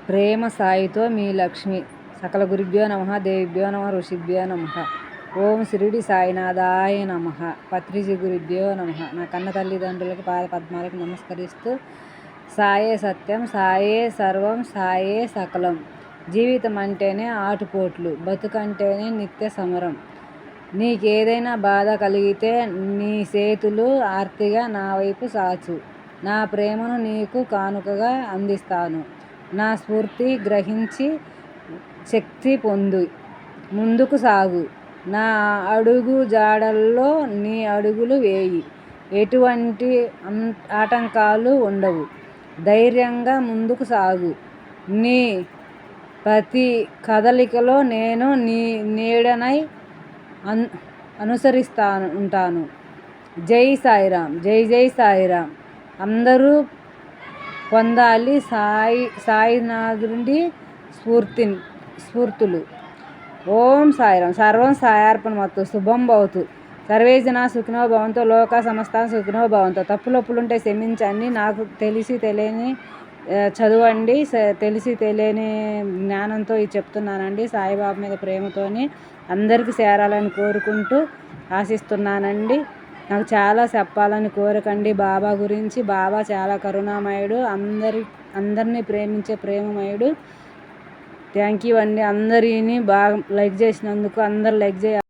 ప్రేమ సాయితో మీ లక్ష్మి. సకల గురుభ్యో నమః, దేవిభ్యో నమః, ఋషిభ్యో నమః. ఓం షిరిడి సాయినాథాయ నమః. పత్రిజీ గురుభ్యో నమః. నా కన్న తల్లిదండ్రులకు పాద పద్మాలకు నమస్కరిస్తూ, సాయే సత్యం, సాయే సర్వం, సాయే సకలం. జీవితం అంటేనే ఆటుపోట్లు, బతుకంటేనే నిత్య సమరం. నీకేదైనా బాధ కలిగితే నీ చేతులు ఆర్తిగా నా వైపు సాచు. నా ప్రేమను నీకు కానుకగా అందిస్తాను. నా స్ఫూర్తి గ్రహించి శక్తి పొంది ముందుకు సాగు. నా అడుగు జాడల్లో నీ అడుగులు వేయి. ఎటువంటి ఆటంకాలు ఉండవు. ధైర్యంగా ముందుకు సాగు. నీ ప్రతి కదలికలో నేను నీ నీడనై ఉంటాను. జై సాయిరాం. జై జై సాయిరాం. అందరూ పొందాలి సాయినాథుడి స్ఫూర్తులు. ఓం సాయిరాం. సర్వం సాయార్పణమస్తు. శుభం భవతు. సర్వే జనా సుఖినో భవంతు. లోకా సమస్తా సుఖినో భవంతు. తప్పులుంటే క్షమించండి. నాకు తెలిసి తెలియని చదవండి. తెలిసి తెలియని జ్ఞానంతో ఇది చెప్తున్నానండి. సాయిబాబా మీద ప్రేమతోని అందరికీ చేరాలని కోరుకుంటూ ఆశిస్తున్నానండి. నాకు చాలా చెప్పాలని కోరకండి బాబా గురించి. బాబా చాలా కరుణామయుడు, అందరినీ ప్రేమించే ప్రేమమయుడు. థ్యాంక్ యూ అండి. అందరినీ బాగా లైక్ చేసినందుకు అందరు లైక్ చేయాలి.